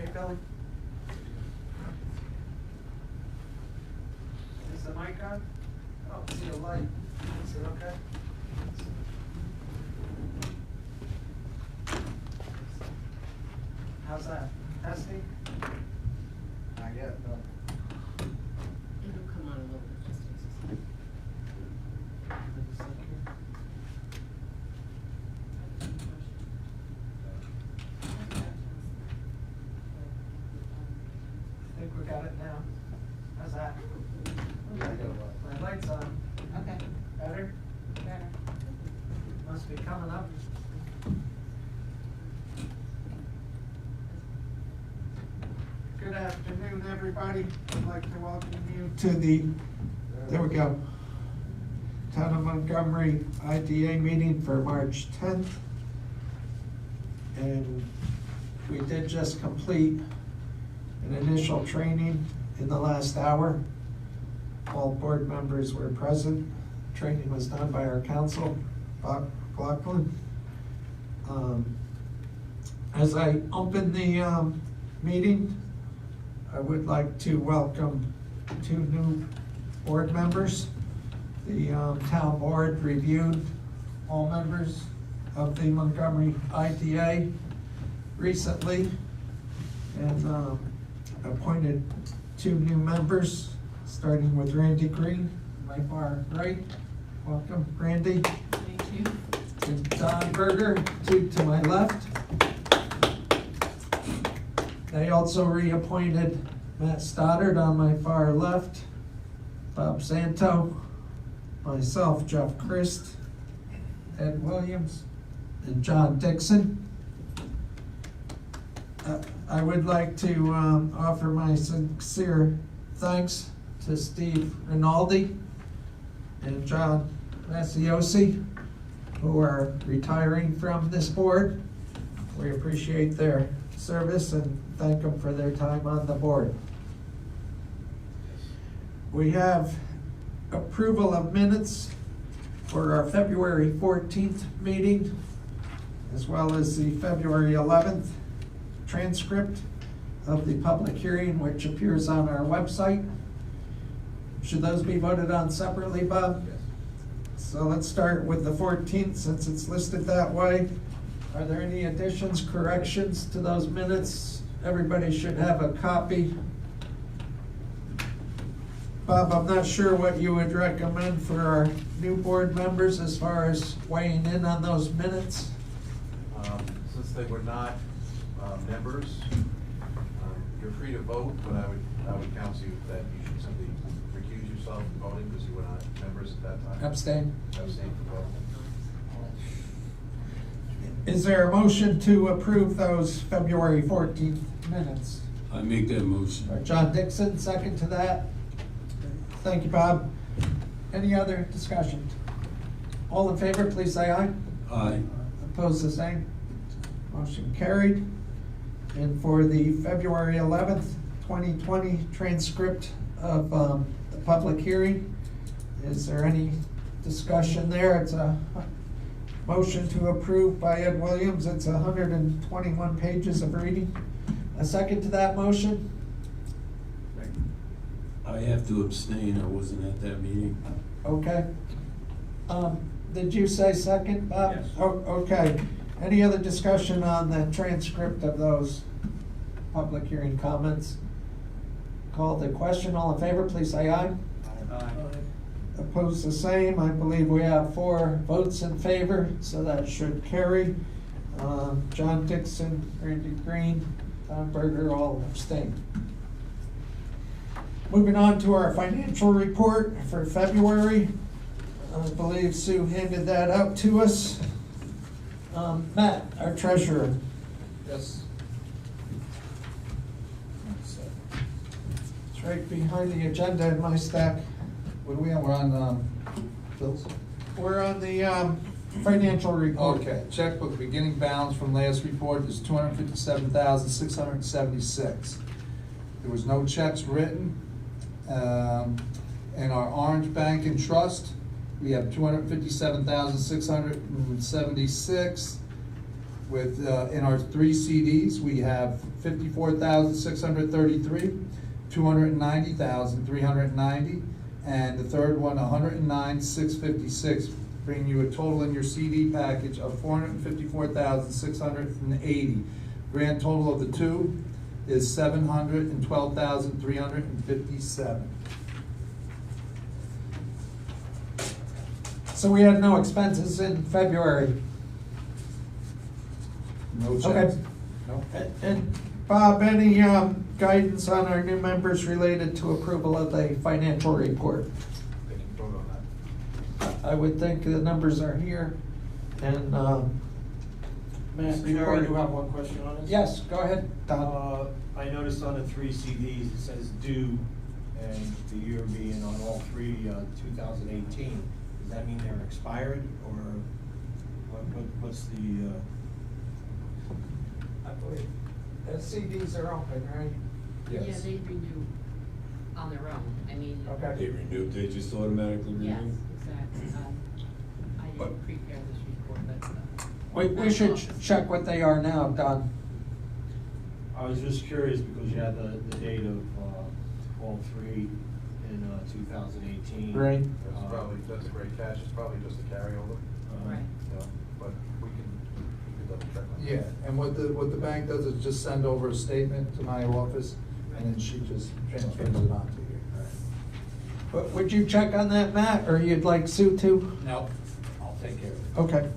Okay, Billy? Is the mic on? Oh, I see a light. Is it okay? How's that? Testing? Not yet, no. It'll come on a little bit, just takes a second. I think we got it now. How's that? My light's on. Okay. Better? Better. Must be coming up. Good afternoon, everybody. I'd like to welcome you to the, there we go, Town of Montgomery IDA meeting for March 10th. And we did just complete an initial training in the last hour. All board members were present. Training was done by our counsel, Bob Glocklin. As I open the meeting, I would like to welcome 2 new board members. The town board reviewed all members of the Montgomery IDA recently and appointed 2 new members, starting with Randy Green, my far right. Welcome, Randy. Thank you. And Don Berger, to my left. They also reappointed Matt Stoddard on my far left, Bob Santo, myself, Jeff Christ, Ed Williams, and John Dixon. I would like to offer my sincere thanks to Steve Rinaldi and John Massiosi, who are retiring from this board. We appreciate their service and thank them for their time on the board. We have approval of minutes for our February 14th meeting, as well as the February 11th transcript of the public hearing, which appears on our website. Should those be voted on separately, Bob? Yes. So let's start with the 14th, since it's listed that way. Are there any additions, corrections to those minutes? Everybody should have a copy. Bob, I'm not sure what you would recommend for our new board members as far as weighing in on those minutes. Since they were not members, you're free to vote, but I would counsel you that you should simply recuse yourself from voting because you were not members at that time. Abstain. Abstain from voting. Is there a motion to approve those February 14th minutes? I make that motion. John Dixon, second to that. Thank you, Bob. Any other discussion? All in favor, please say aye. Aye. Opposed, the same. Motion carried. And for the February 11th, 2020 transcript of the public hearing, is there any discussion there? It's a motion to approve by Ed Williams. It's 121 pages of reading. A second to that motion? I have to abstain, I wasn't at that meeting. Okay. Did you say second, Bob? Yes. Oh, okay. Any other discussion on the transcript of those public hearing comments? Call the question. All in favor, please say aye. Aye. Opposed, the same. I believe we have 4 votes in favor, so that should carry. John Dixon, Randy Green, Don Berger, all abstain. Moving on to our financial report for February. I believe Sue handed that out to us. Matt, our treasurer. Yes. It's right behind the agenda in my stack. What do we have? We're on, bills? We're on the financial report. Okay, checkbook beginning balance from last report is $257,676. There was no checks written. In our Orange Bank and Trust, we have $257,676. with, in our three CDs, we have 54,633, 290,390, and the third one, 109,656, bringing you a total in your CD package of 454,680. Grand total of the two is 712,357. So we had no expenses in February. No checks. Okay. No. And Bob, any guidance on our new members related to approval of the financial report? They can vote on that. I would think the numbers are here, and, Mr. Chair, I do have one question on this. yes, go ahead, Don. I noticed on the three CDs, it says due, and the year being on all three, 2018. Does that mean they're expired, or what's the, I believe the CDs are open, right? Yeah, Yes. they renew on their own, I mean. Okay. They renewed, they just automatically renew? Yes, exactly. I But- didn't prepare this report, but. We should check what they are now, Don. I was just curious because you had the date of, all three in, 2018. Right. That's a great catch, it's probably just a carryover, Right. you know, but we can double check on that. Yeah, and what the bank does is just send over a statement to my office, and then she just transfers it on to you. But would you check on that, Matt, or you'd like Sue to? No, I'll take care of it. Okay.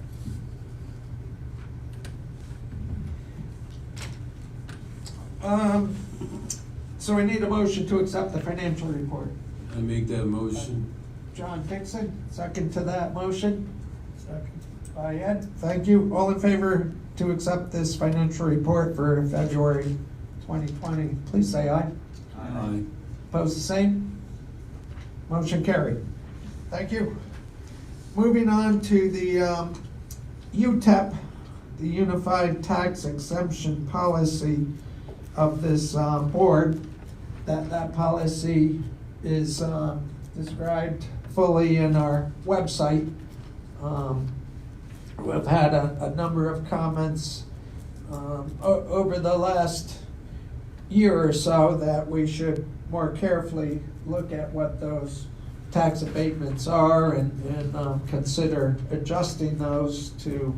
So we need a motion to accept the financial report. I make that motion. John Dixon, second to that motion. Second. By Ed, thank you. All in favor to accept this financial report for February 2020, please say aye. Aye. Opposed, the same? Motion carried. Thank you. Moving on to the UTEP, the Unified Tax Exemption Policy of this board. That policy is described fully in our website. We've had a number of comments over the last year or so that we should more carefully look at what those tax abatements are and consider adjusting those to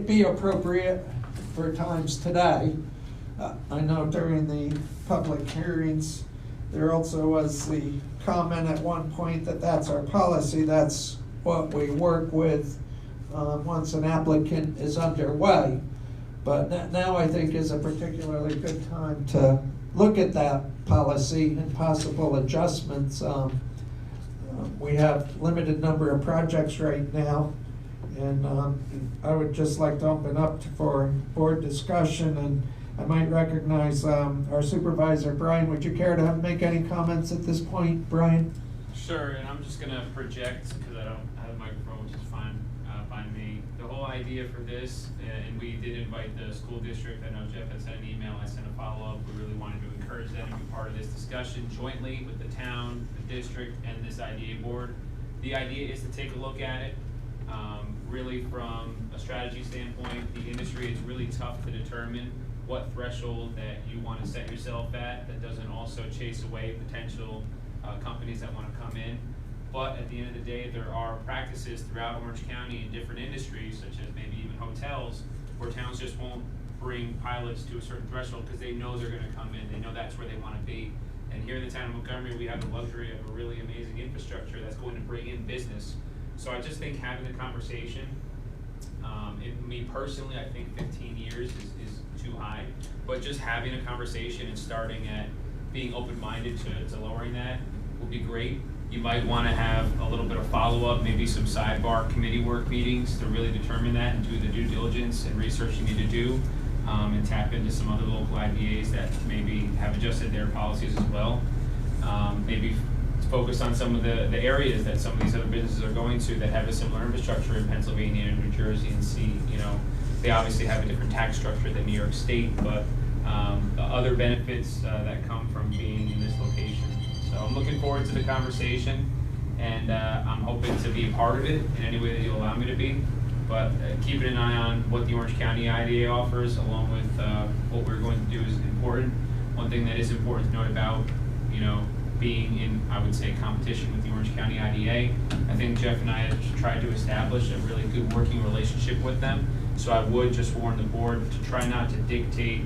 be appropriate for times today. I know during the public hearings, there also was the comment at one point that that's our policy, that's what we work with once an applicant is underway. But now I think is a particularly good time to look at that policy and possible adjustments. We have limited number of projects right now, and I would just like to open up for board discussion, and I might recognize our supervisor, Brian. Would you care to make any comments at this point, Brian? Sure, and I'm just gonna project, because I don't have a microphone, which is fine by me. The whole idea for this, and we did invite the school district, I know Jeff had sent an email, I sent a follow-up, we really wanted to encourage them to be part of this discussion jointly with the town, the district, and this IDA board. The idea is to take a look at it, really from a strategy standpoint. The industry is really tough to determine what threshold that you want to set yourself at that doesn't also chase away potential companies that want to come in. But at the end of the day, there are practices throughout Orange County in different industries, such as maybe even hotels, where towns just won't bring pilots to a certain threshold because they know they're going to come in. They know that's where they want to be. And here in the town of Montgomery, we have the luxury of a really amazing infrastructure that's going to bring in business. So I just think having the conversation, me personally, I think 15 years is too high, but just having a conversation and starting at being open-minded to lowering that would be great. You might want to have a little bit of follow-up, maybe some sidebar committee work meetings to really determine that and do the due diligence and research you need to do, and tap into some other local IDAs that maybe have adjusted their policies as well. Maybe focus on some of the areas that some of these other businesses are going to that have a similar infrastructure in Pennsylvania and New Jersey, and see, you know, they obviously have a different tax structure than New York State, but the other benefits that come from being in this location. So I'm looking forward to the conversation, and I'm hoping to be a part of it in any way that you allow me to be. but keeping an eye on what the Orange County IDA offers, along with what we're going to do, is important. One thing that is important to note about, being in, I would say, competition with the Orange County IDA, I think Jeff and I have tried to establish a really good working relationship with them. So I would just warn the board to try not to dictate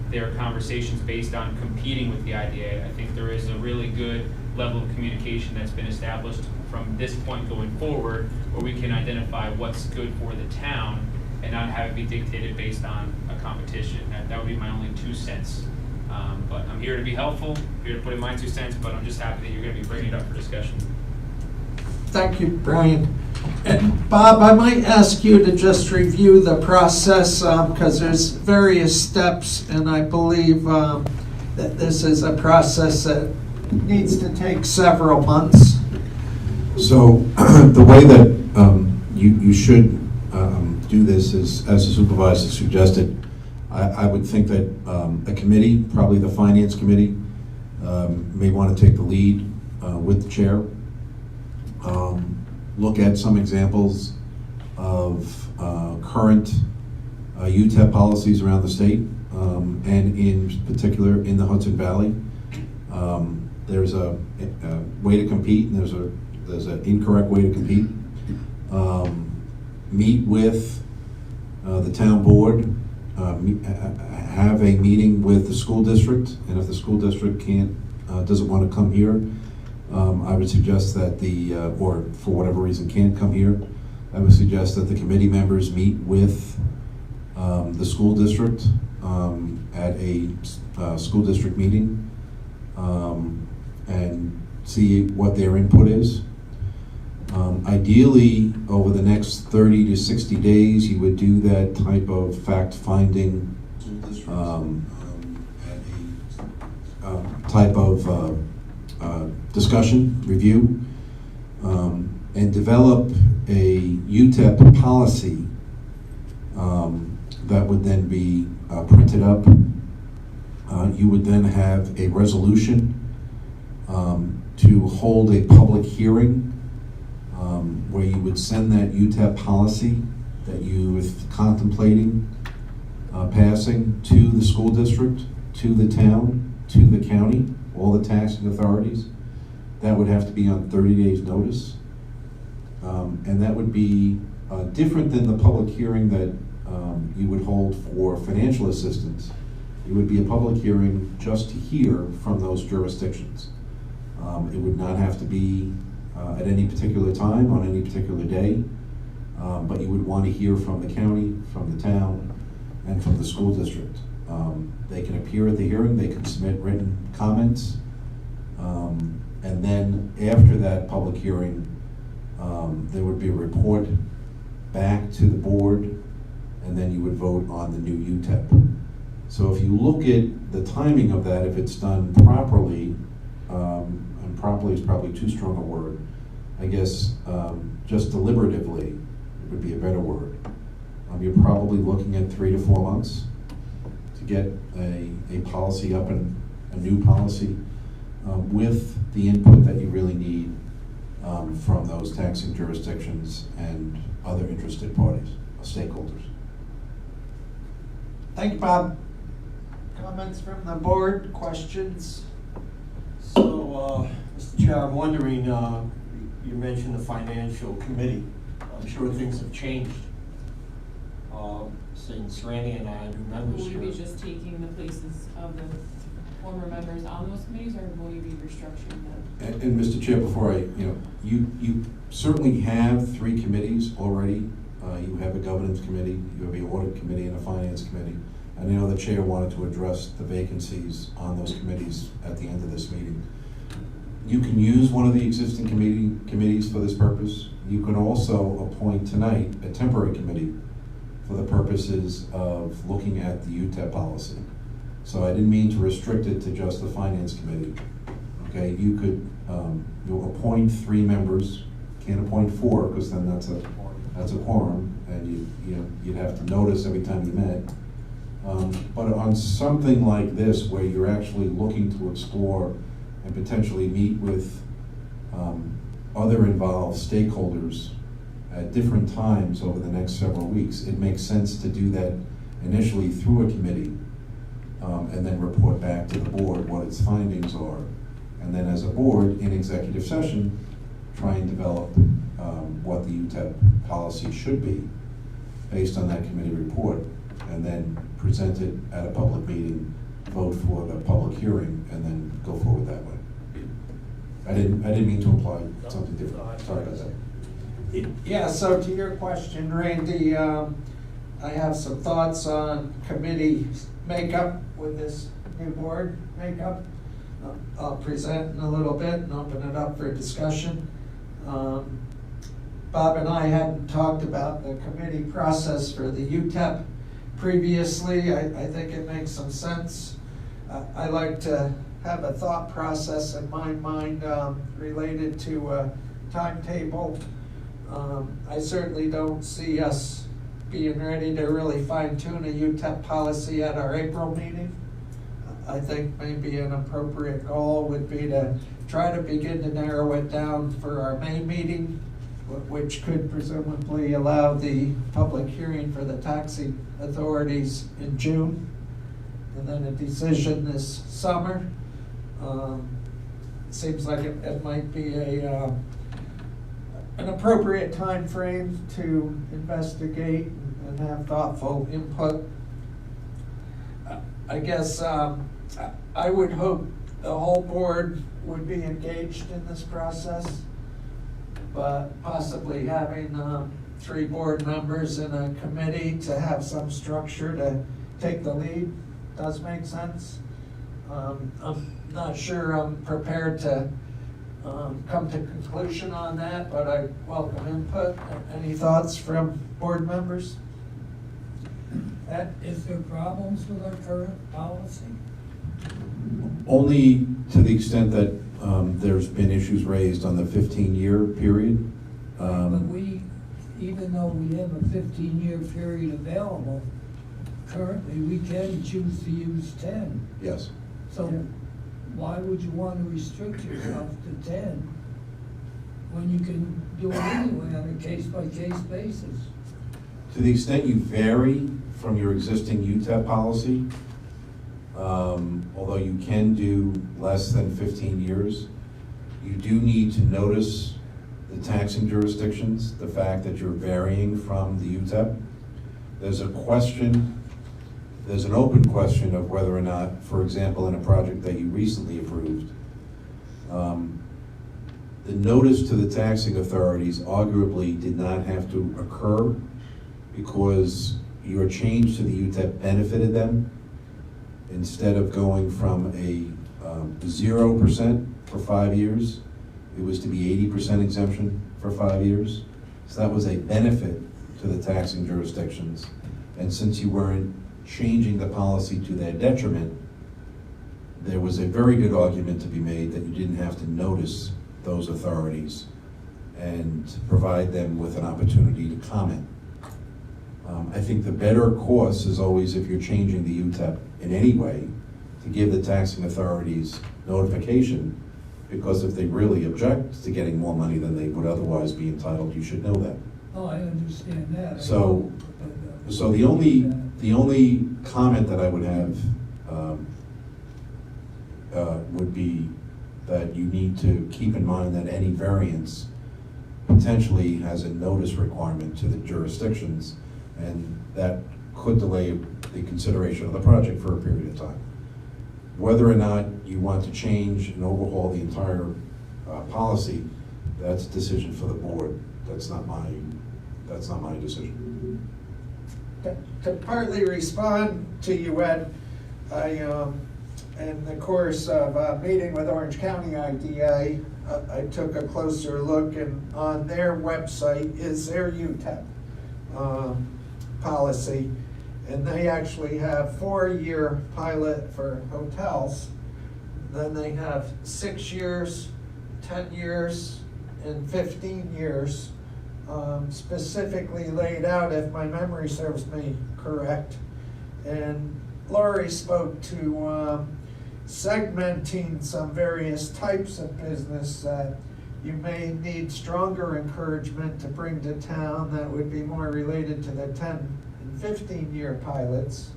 their conversations based on competing with the IDA. I think there is a really good level of communication that's been established from this point going forward, where we can identify what's good for the town and not have it be dictated based on a competition. That would be my only 2 cents. But I'm here to be helpful, here to put in my 2 cents, but I'm just happy that you're going to be bringing it up for discussion. Thank you, Brian. And Bob, I might ask you to just review the process, because there's various steps, and I believe that this is a process that needs to take several months. So the way that you should do this is, as the supervisor suggested, I would think that a committee, probably the finance committee, may want to take the lead with the chair. Look at some examples of current UTEP policies around the state, and in particular in the Hudson Valley. There's a way to compete, and there's an incorrect way to compete. Meet with the town board, have a meeting with the school district, and if the school district doesn't want to come here, I would suggest that or for whatever reason can't come here, I would suggest that the committee members meet with the school district at a school district meeting, and see what their input is. Ideally, over the next 30 to 60 days, you would do that type of fact-finding type of discussion, review, and develop a UTEP policy that would then be printed up. You would then have a resolution to hold a public hearing where you would send that UTEP policy that you were contemplating passing to the school district, to the town, to the county, all the taxing authorities. That would have to be on 30 days notice. And that would be different than the public hearing that you would hold for financial assistance. It would be a public hearing just to hear from those jurisdictions. It would not have to be at any particular time, on any particular day, but you would want to hear from the county, from the town, and from the school district. They can appear at the hearing, they can submit written comments, and then after that public hearing, there would be a report back to the board, and then you would vote on the new UTEP. So if you look at the timing of that, if it's done properly, and properly is probably too strong a word, I guess just deliberatively would be a better word. You're probably looking at 3 to 4 months to get a policy up, and a new policy with the input that you really need from those taxing jurisdictions and other interested parties, stakeholders. Thank you, Bob. Comments from the board, questions? So, Mr. Chair, I'm wondering, you mentioned the financial committee. I'm sure things have changed since Randy and I had new members Will here. you be just taking the places of the former members on those committees, or will you be restructuring them? And Mr. Chair, before you certainly have 3 committees already. You have a governance committee, you have an audit committee, and a finance committee. And I know the chair wanted to address the vacancies on those committees at the end of this meeting. You can use one of the existing committees for this purpose. You can also appoint tonight a temporary committee for the purposes of looking at the UTEP policy. So I didn't mean to restrict it to just the finance committee. Okay, you could you'll appoint 3 members. Can't appoint 4 because then that's a quorum, and you'd have to notice every time you met. But on something like this, where you're actually looking to explore and potentially meet with other involved stakeholders at different times over the next several weeks. It makes sense to do that initially through a committee, and then report back to the board what its findings are. And then as a board, in executive session, try and develop what the UTEP policy should be based on that committee report, and then present it at a public meeting, vote for the public hearing, and then go forward that way. I didn't mean to imply something different. Sorry about that. Yeah, so to your question, Randy, I have some thoughts on committee makeup with this new board makeup. I'll present in a little bit and open it up for discussion. Bob and I hadn't talked about the committee process for the UTEP previously. I think it makes some sense. I like to have a thought process in my mind related to a timetable. I certainly don't see us being ready to really fine tune a UTEP policy at our April meeting. I think maybe an appropriate goal would be to try to begin to narrow it down for our May meeting, which could presumably allow the public hearing for the taxing authorities in June, and then a decision this summer. Seems like it might be an appropriate time frame to investigate and have thoughtful input. I guess I would hope the whole board would be engaged in this process, but possibly having 3 board members in a committee to have some structure to take the lead does make sense. I'm not sure I'm prepared to come to conclusion on that, but I welcome input. Any thoughts from board members? Ed? Is there problems with our current policy? Only to the extent that there's been issues raised on the 15-year period. But we, even though we have a 15-year period available, currently we can choose to use 10. Yes. So why would you want to restrict yourself to 10 when you can do it anyway on a case-by-case basis? To the extent you vary from your existing UTEP policy, although you can do less than 15 years, you do need to notice the taxing jurisdictions, the fact that you're varying from the UTEP. There's an open question of whether or not, for example, in a project that you recently approved, the notice to the taxing authorities arguably did not have to occur because your change to the UTEP benefited them. Instead of going from a 0% for 5 years, it was to be 80% exemption for 5 years. So that was a benefit to the taxing jurisdictions. And since you weren't changing the policy to their detriment, there was a very good argument to be made that you didn't have to notice those authorities and provide them with an opportunity to comment. I think the better course is always, if you're changing the UTEP in any way, to give the taxing authorities notification, because if they really object to getting more money than they would otherwise be entitled, you should know that. Oh, I understand that. So the only comment that I would have would be that you need to keep in mind that any variance potentially has a notice requirement to the jurisdictions, and that could delay the consideration of the project for a period of time. Whether or not you want to change and overhaul the entire policy, that's a decision for the board. That's not my decision. To partly respond to you, Ed, in the course of meeting with Orange County IDA, I took a closer look, and on their website is their UTEP policy, and they actually have 4-year pilot for hotels. Then they have 6 years, 10 years, and 15 years, specifically laid out, if my memory serves me correct. And Laurie spoke to segmenting some various types of business that you may need stronger encouragement to bring to town that would be more related to the 10 and 15-year pilots,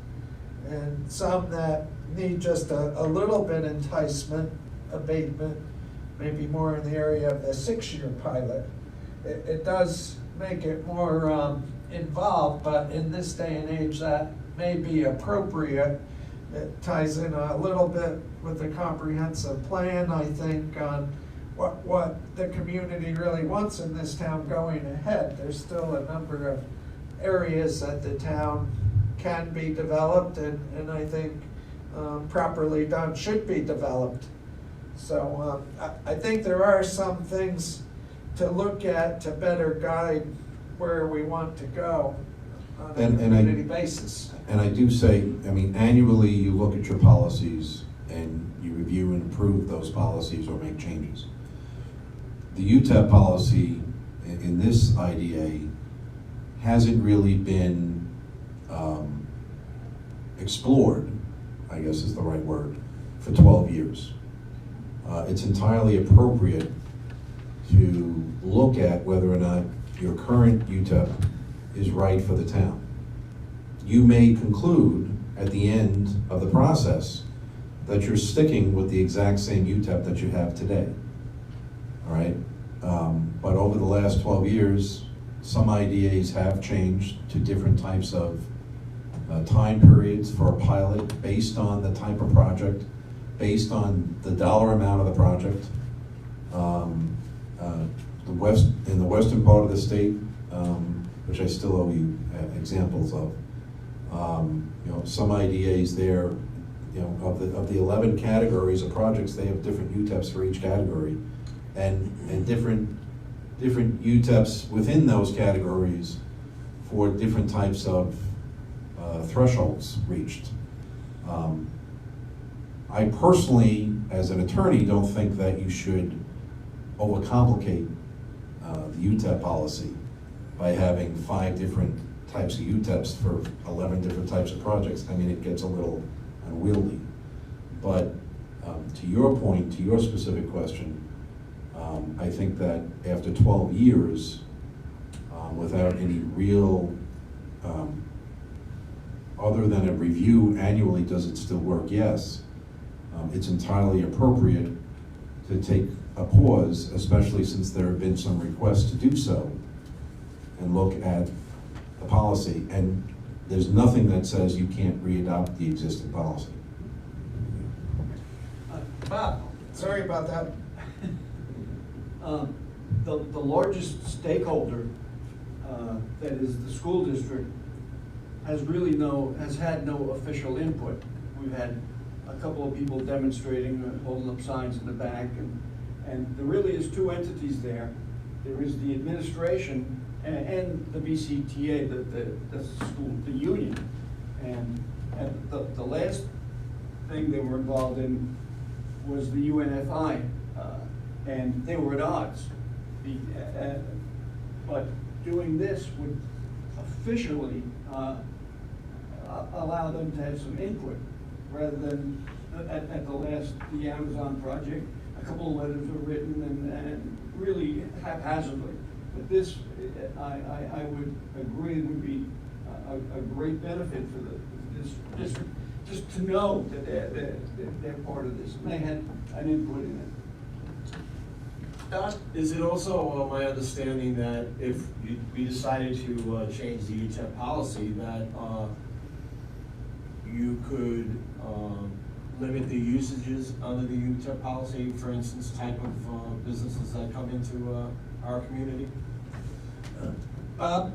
and some that need just a little bit enticement, abatement, maybe more in the area of the 6-year pilot. It does make it more involved, but in this day and age, that may be appropriate. It ties in a little bit with the comprehensive plan, I think, on what the community really wants in this town going ahead. There's still a number of areas that the town can be developed, and I think properly done should be developed. So I think there are some things to look at to better guide where we want to go on a community basis. And I do say, I mean, annually you look at your policies and you review and improve those policies or make changes. The UTEP policy in this IDA hasn't really been explored, I guess is the right word, for 12 years. It's entirely appropriate to look at whether or not your current UTEP is right for the town. You may conclude at the end of the process that you're sticking with the exact same UTEP that you have today, all right? But over the last 12 years, some IDAs have changed to different types of time periods for a pilot based on the type of project, based on the dollar amount of the project. In the western part of the state, which I still owe you examples of, you know, some IDAs there, you know, of the 11 categories of projects, they have different UTEPs for each category, and different UTEPs within those categories for different types of thresholds reached. I personally, as an attorney, don't think that you should overcomplicate the UTEP policy by having 5 different types of UTEPs for 11 different types of projects. I mean, it gets a little unwieldy. But to your point, to your specific question, I think that after 12 years, without any real, other than a review annually, does it still work? Yes. It's entirely appropriate to take a pause, especially since there have been some requests to do so, and look at the policy. And there's nothing that says you can't re-adopt the existing policy. Bob, sorry about that. The largest stakeholder, that is the school district, has had no official input. We've had a couple of people demonstrating, holding up signs in the back, and there really is 2 entities there. There is the administration and the BCTA, the school, the union. And the last thing they were involved in was the UNFI, and they were at odds. But doing this would officially allow them to have some input, rather than at the Amazon project, a couple of letters were written and really haphazardly. But this, I would agree, would be a great benefit for this district, just to know that they're part of this, and they had an input in it. Don? Is it also my understanding that if we decided to change the UTEP policy, that you could limit the usages under the UTEP policy, for instance, type of businesses that come into our community? Bob?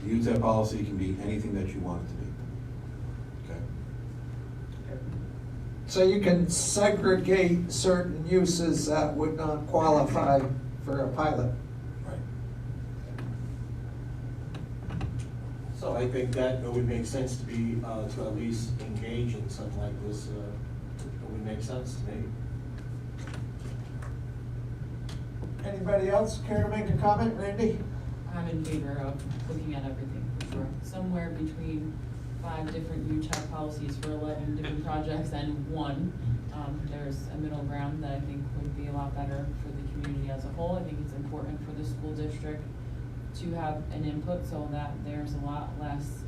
The UTEP policy can be anything that you want it to be. Okay? So you can segregate certain uses that would not qualify for a pilot. Right. So I think that it would make sense to be, to at least engage in something like this. It would make sense to me. Anybody else care to make a comment? Randy? I'm in favor of looking at everything for sure. Somewhere between 5 different UTEP policies for 11 different projects and 1 There's a middle ground that I think would be a lot better for the community as a whole. I think it's important for the school district to have an input so that there's a lot less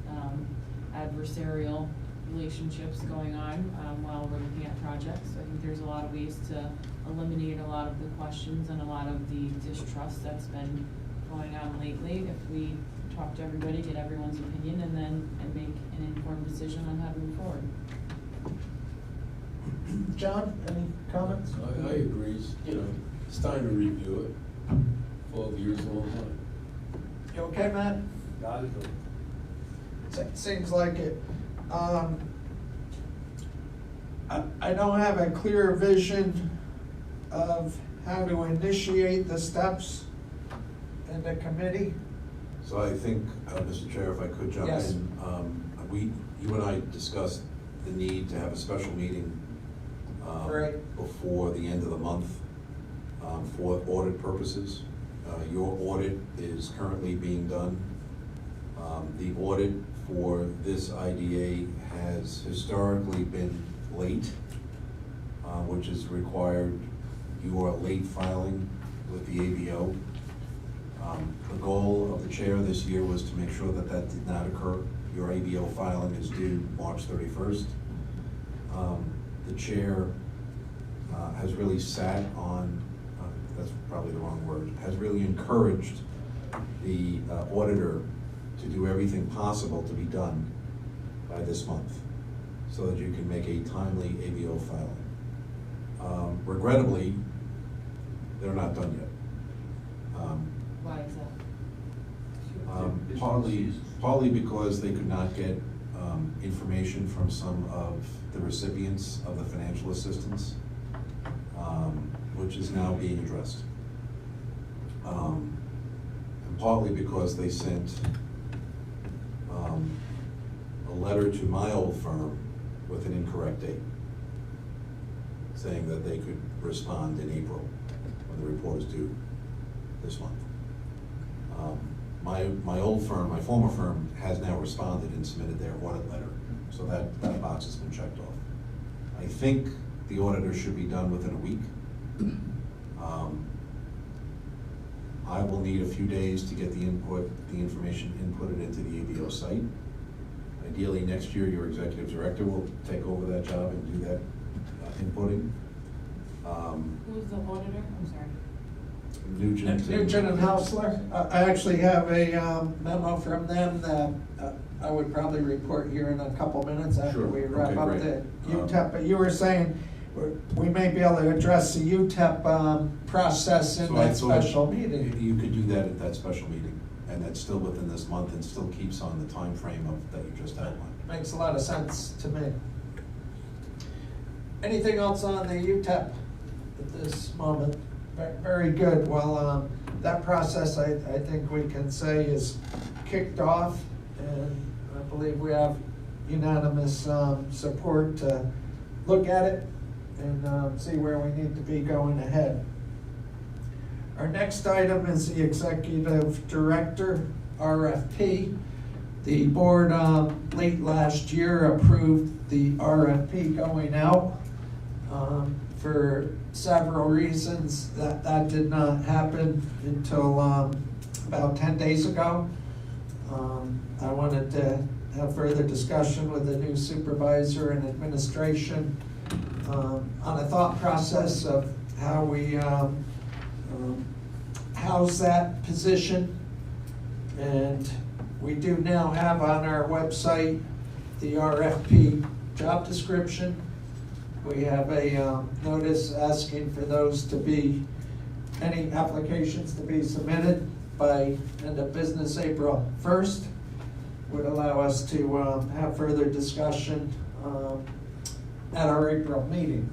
adversarial relationships going on while we're looking at projects. So I think there's a lot of ways to eliminate a lot of the questions and a lot of the distrust that's been going on lately. If we talk to everybody, get everyone's opinion, and make an informed decision on how to move forward. John, any comments? I agree, you know, it's time to review it. 12 years, a long time. You okay, Matt? Got it. Seems like it. I don't have a clear vision of how to initiate the steps in the committee. So I think, Mr. Chair, if I could jump Yes. in, you and I discussed the need to have a special meeting Right. before the end of the month for audit purposes. Your audit is currently being done. The audit for this IDA has historically been late, which has required your late filing with the ABO. The goal of the chair this year was to make sure that that did not occur. Your ABO filing is due March 31st. The chair has really sat on, that's probably the wrong word, has really encouraged the auditor to do everything possible to be done by this month so that you can make a timely ABO filing. Regrettably, they're not done yet. Why is that? Partly because they could not get information from some of the recipients of the financial assistance, which is now being addressed. And partly because they sent a letter to my old firm with an incorrect date, saying that they could respond in April when the report is due this month. My old firm, my former firm, has now responded and submitted their audit letter, so that box has been checked off. I think the auditor should be done within a week. I will need a few days to get the information inputted into the ABO site. Ideally, next year, your executive director will take over that job and do that inputting. Who's the auditor? I'm sorry. Nugent and Hausler. I actually have a memo from them that I would probably report here in a couple minutes after Sure. we wrap Okay, up great. the UTEP. But you were saying we may be able to address the UTEP process in So I that thought special meeting. You could do that at that special meeting, and that's still within this month and still keeps on the time frame that you just outlined. Makes a lot of sense to me. Anything else on the UTEP at this moment? Very good. Well, that process, I think we can say, is kicked off, and I believe we have unanimous support to look at it and see where we need to be going ahead. Our next item is the Executive Director, RFP. The board late last year approved the RFP going out. For several reasons, that did not happen until about 10 days ago. I wanted to have further discussion with the new supervisor and administration on a thought process of how we house that position. And we do now have on our website the RFP job description. We have a notice asking for those to be, any applications to be submitted by end of business April 1st. Would allow us to have further discussion at our April meeting.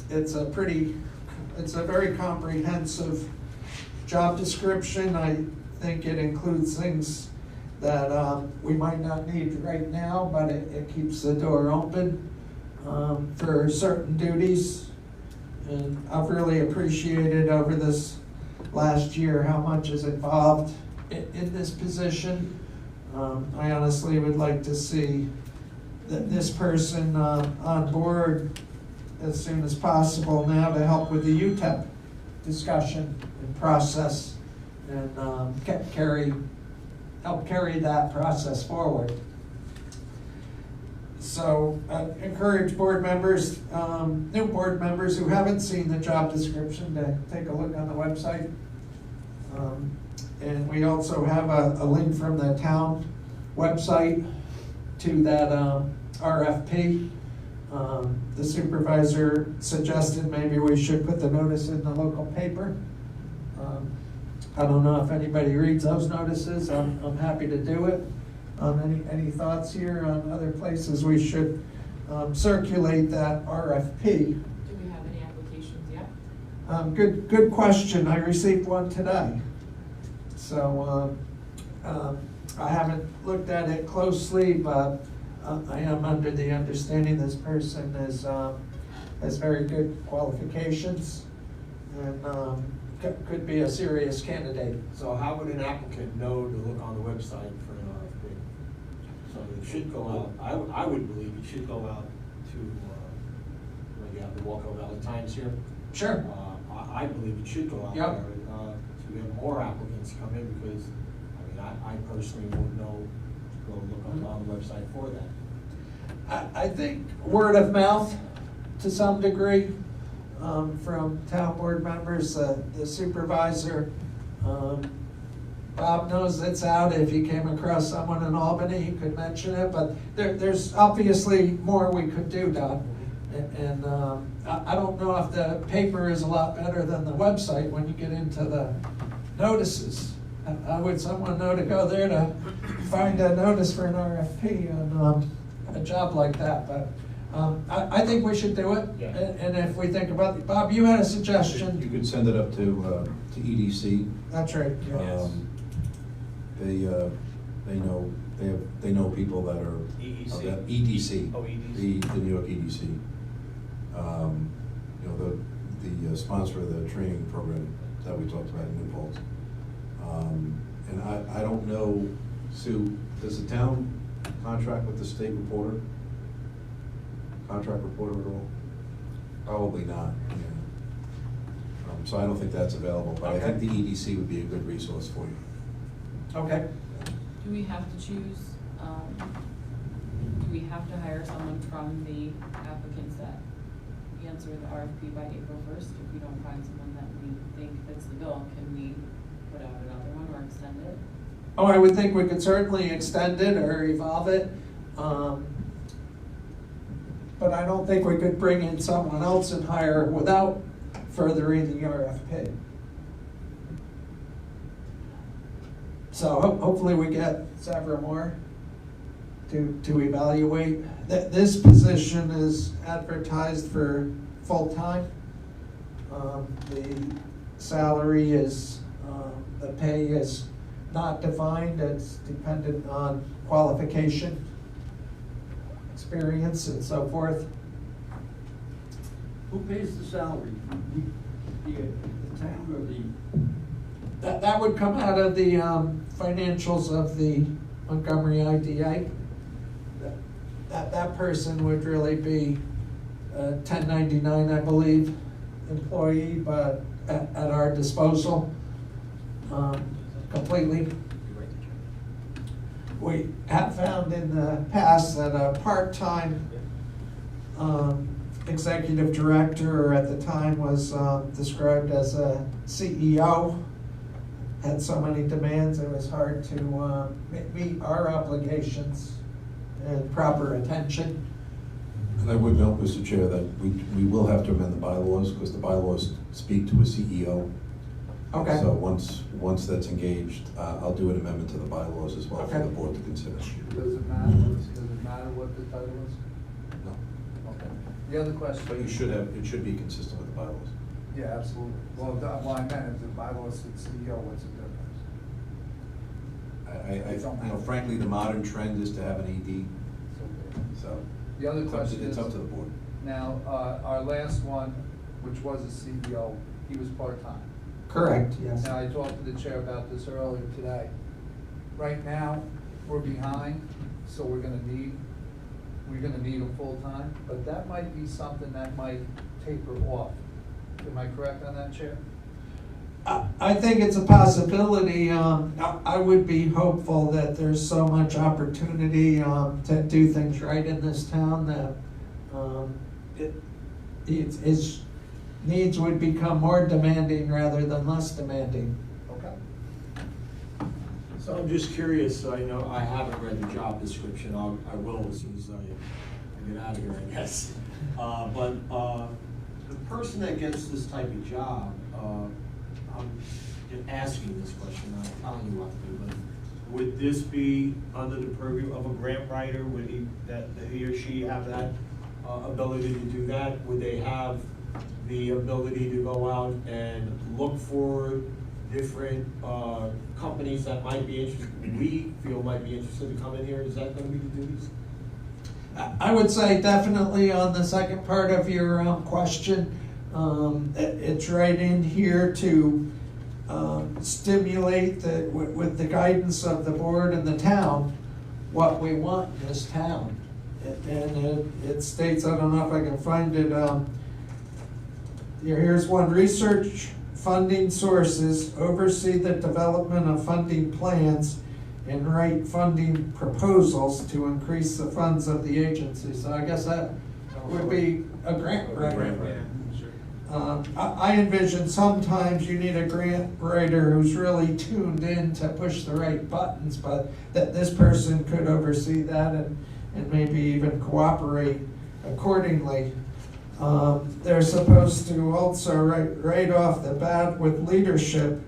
It's a very comprehensive job description. I think it includes things that we might not need right now, but it keeps the door open for certain duties. And I've really appreciated over this last year how much is involved in this position. I honestly would like to see this person on board as soon as possible now to help with the UTEP discussion and process and help carry that process forward. So encourage board members, new board members who haven't seen the job description to take a look on the website. And we also have a link from the town website to that RFP. The supervisor suggested maybe we should put the notice in the local paper. I don't know if anybody reads those notices. I'm happy to do it. Any thoughts here on other places we should circulate that RFP? Do we have any applications yet? Good question. I received one today. So I haven't looked at it closely, but I am under the understanding this person has very good qualifications and could be a serious candidate. So how would an applicant know to look on the website for an RFP? So it should go out, I would believe it should go out to, you have the Walker Valley Times here. Sure. I believe it should go out Yep. there to get more applicants come in because, I personally wouldn't know to go look up on the website for that. I think word of mouth to some degree from town board members, the supervisor. Bob knows it's out. If he came across someone in Albany, he could mention it, but there's obviously more we could do, Don. And I don't know if the paper is a lot better than the website when you get into the notices. How would someone know to go there to find a notice for an RFP on a job like that? But I think we should do it. Yeah. And if we think about it, Bob, you had a You suggestion. could send it up to EDC. That's right. Yeah. They know people that are. EEC? of that- EDC. Oh, EDC. The New York EDC. The sponsor of the training program that we talked about in New Paltz. And I don't know, Sue, does the town contract with the state reporter? Contract reporter at all? Probably not, yeah. So I don't think that's available, but I think the EDC would be a good resource for you. Okay. Do we have to choose, do we have to hire someone from the applicants that answer the RFP by April 1st? If we don't find someone that we think fits the bill, can we put out another one or extend it? Oh, I would think we could certainly extend it or evolve it. But I don't think we could bring in someone else and hire without furthering the RFP. So hopefully we get several more to evaluate. This position is advertised for full-time. The salary is, the pay is not defined, it's dependent on qualification, experience, and so forth. Who pays the salary? The town or the? That would come out of the financials of the Montgomery IDA. That person would really be a 1099, I believe, employee, but at our disposal completely. We have found in the past that a part-time executive director, or at the time was described as a CEO, had so many demands, it was hard to meet our obligations and proper attention. And I would note, Mr. Chair, that we will have to amend the bylaws, because the bylaws speak to a CEO. Okay. So once that's engaged, I'll do an amendment to the bylaws as well for Okay. the board to consider. Does it matter what the title is? No. Okay. The other question. But it should be consistent with the bylaws. Yeah, absolutely. Well, I meant if the bylaw said CEO, what's the difference? Frankly, the modern trend is to have an ED, so. The other question is. It's up to the board. Now, our last one, which was a CEO, he was part-time. Correct, yes. Now, I talked to the chair about this earlier today. Right now, we're behind, so we're gonna need we're gonna need them full-time, but that might be something that might taper off. Am I correct on that, Chair? I think it's a possibility. I would be hopeful that there's so much opportunity to do things right in this town that its needs would become more demanding rather than less demanding. Okay. So I'm just curious, I know I haven't read the job description, I will as soon as I get out of here, I guess. But the person that gets this type of job, I'm asking this question, not telling you what to do, but would this be under the purview of a grant writer? Would he or she have that ability to do that? Would they have the ability to go out and look for different companies that might be interested, we feel might be interested to come in here? Is that gonna be the duties? I would say definitely on the second part of your question, it's right in here to stimulate with the guidance of the board and the town, what we want in this town. And it states, I don't know if I can find it, here's one: research funding sources, oversee the development of funding plans, and write funding proposals to increase the funds of the agency. So I guess that would be a grant writer. Yeah, sure. I envision sometimes you need a grant writer who's really tuned in to push the right buttons, but that this person could oversee that and maybe even cooperate accordingly. They're supposed to also, right off the bat with leadership,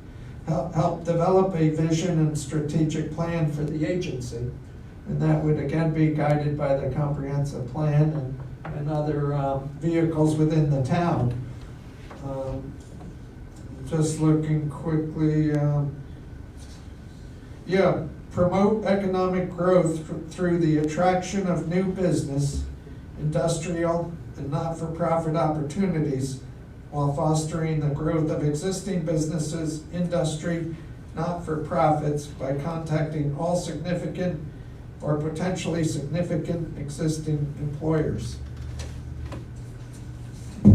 help develop a vision and strategic plan for the agency. And that would again be guided by the comprehensive plan and other vehicles within the town. Just looking quickly, promote economic growth through the attraction of new business, industrial, and not-for-profit opportunities, while fostering the growth of existing businesses, industry, not-for-profits by contacting all significant or potentially significant existing employers.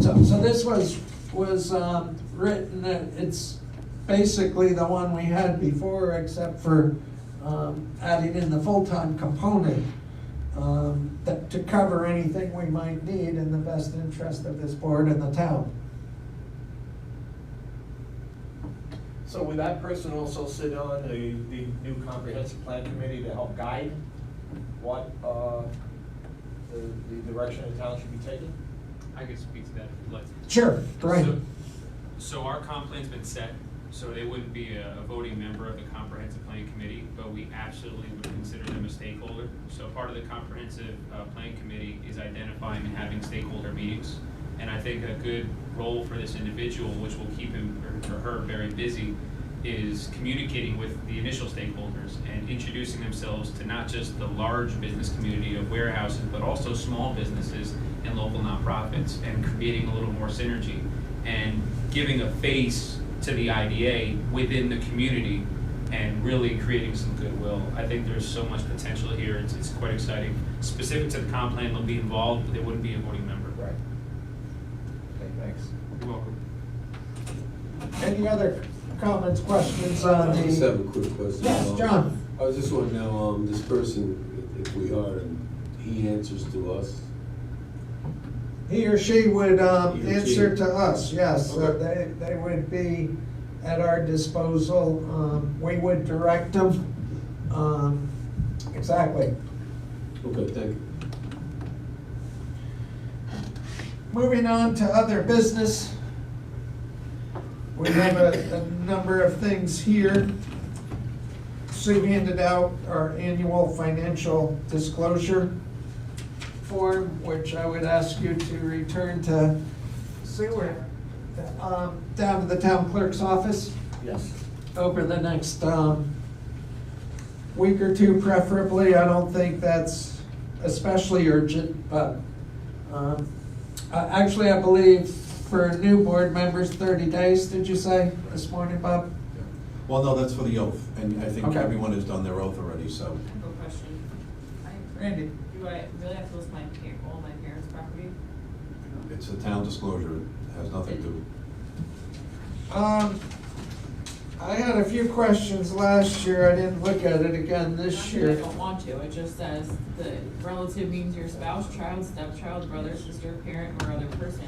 So this was written, it's basically the one we had before, except for adding in the full-time component to cover anything we might need in the best interest of this board and the town. So would that person also sit on the new comprehensive plan committee to help guide what the direction the town should be taking? I could speak to that if you'd like. Sure, right. So our comp plan's been set, so they wouldn't be a voting member of the comprehensive plan committee, but we absolutely would consider them a stakeholder. So part of the comprehensive plan committee is identifying and having stakeholder meetings. And I think a good role for this individual, which will keep him or her very busy, is communicating with the initial stakeholders and introducing themselves to not just the large business community of warehouses, but also small businesses and local nonprofits, and creating a little more synergy and giving a face to the IDA within the community and really creating some goodwill. I think there's so much potential here. It's quite exciting. Specific to the comp plan, they'll be involved, but they wouldn't be a voting member. Right. Okay, thanks. You're welcome. Any other comments, questions on the? I just have a quick question. Yes, John. I just want to know, this person, if we are, and he answers to us. He or she would He or answer she. to us, yes. Okay. They would be at our disposal. We would direct them. Exactly. Okay, thank you. Moving on to other business. We have a number of things here. Sue handed out our annual financial disclosure form, which I would ask you to return to Sue, or down to the town clerk's office Yes. over the next week or two preferably. I don't think that's especially urgent, but actually I believe for new board members, 30 days, did you say this morning, Bob? Well, no, that's for the oath, and I think Okay. everyone has done their oath already, so. I have a question. Randy? Do I really have to list my parents' property? It's a town disclosure, it has nothing to do. I had a few questions last year, I didn't look at it again this Not that year. I don't want to, it just says the relative means your spouse, child, stepchild, brother, sister, parent, or other person.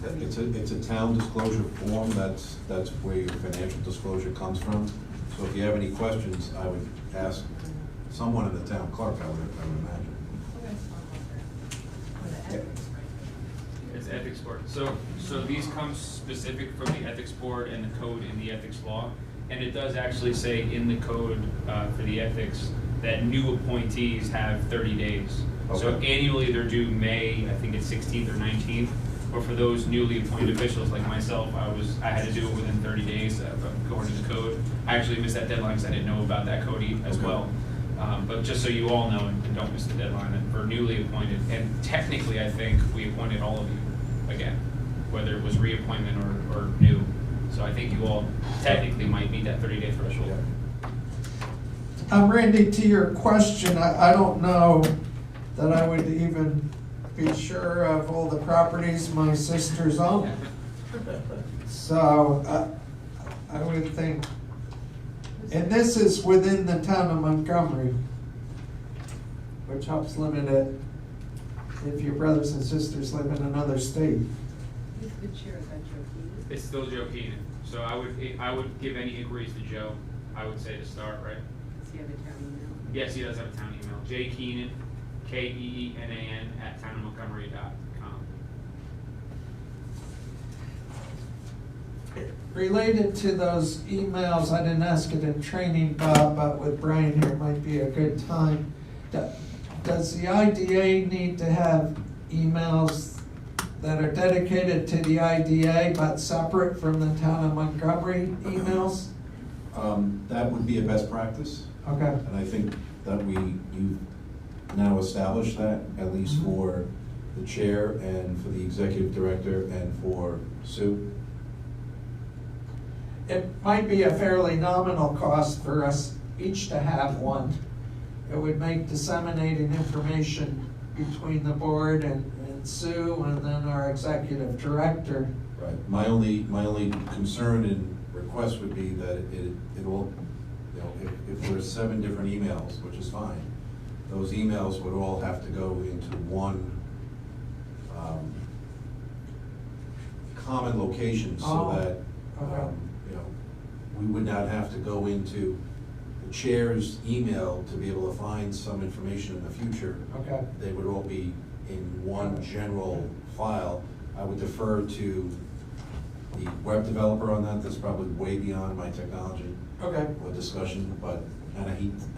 It's a town disclosure form, that's where your financial disclosure comes from. So if you have any questions, I would ask someone in the town clerk, I would imagine. It's ethics board. So these come specific from the ethics board and the code in the ethics law. And it does actually say in the code for the ethics that new appointees have 30 days. So Okay. annually they're due May, I think it's 16th or 19th. But for those newly appointed officials like myself, I had to do it within 30 days according to the code. I actually missed that deadline because I didn't know about that code as Okay. well. But just so you all know and don't miss the deadline, and for newly appointed, and technically I think we appointed all of you again, whether it was reappointment or new. So I think you all technically might meet that 30-day threshold. Randy, to your question, I don't know that I would even be sure of all the properties my sisters own. So, I would think, and this is within the town of Montgomery, which helps limit it if your brothers and sisters live in another state. Who's the chair of that, Joe Keenan? It's still Joe Keenan. So I would give any inquiries to Joe, I would say to start, right? Does he have a town email? Yes, he does have a town email. J Keenan, KEENAN @townofmontgomery.com. Related to those emails, I didn't ask it in training, Bob, but with Brian here, it might be a good time. Does the IDA need to have emails that are dedicated to the IDA but separate from the town of Montgomery emails? That would be a best practice, Okay, and I think that you've now established that, at least Mhm. for the chair and for the executive director and for Sue. it might be a fairly nominal cost for us each to have one. It would make disseminating information between the board and Sue and then our executive director. Right. My only concern and request would be that it will, you know, if there's 7 different emails, which is fine, those emails would all have to go into one common location so Oh, that, okay. you know, we would not have to go into the chair's email to be able to find some information in the future. Okay. They would all be in one general file. I would defer to the web developer on that. That's probably way beyond my technology Okay. or discussion, but, and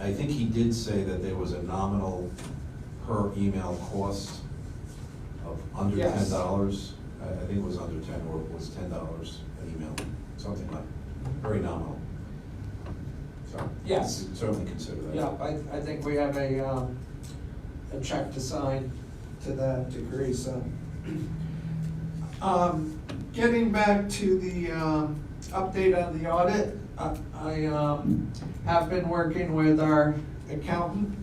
I think he did say that there was a nominal per email cost of under Yes. $10. I think it was under 10, or it was $10 an email, something like, very nominal. So, Yes. you can certainly consider that. Yeah, I think we have a check to sign to that degree, so. Getting back to the update on the audit, I have been working with our accountant,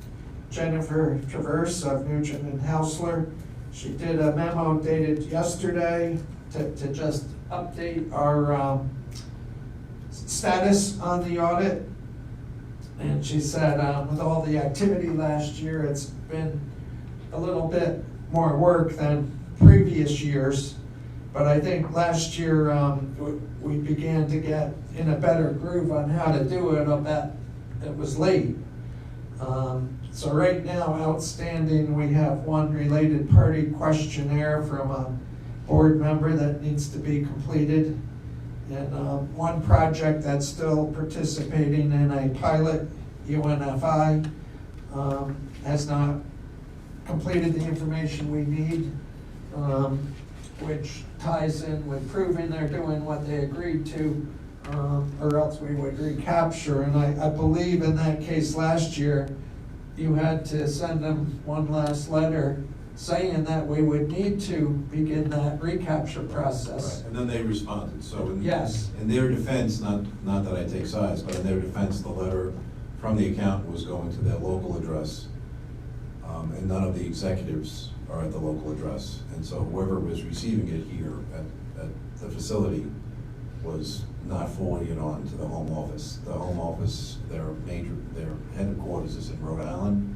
Jennifer Traverse of Nugent and Hausler. She did a memo dated yesterday to just update our status on the audit. And she said, with all the activity last year, it's been a little bit more work than previous years. But I think last year, we began to get in a better groove on how to do it. I'll bet it was late. So right now, outstanding, we have one related party questionnaire from a board member that needs to be completed. And one project that's still participating in a pilot, UNFI, has not completed the information we need, which ties in with proving they're doing what they agreed to, or else we would recapture. And I believe in that case last year, you had to send them one last letter saying that we would need to begin that recapture process. Right, and then they responded, so in. Yes. In their defense, not that I take sides, but in their defense, the letter from the accountant was going to their local address. and none of the executives are at the local address. And so whoever was receiving it here at the facility was not forwarding it on to the home office. The home office, their headquarters is in Rhode Island.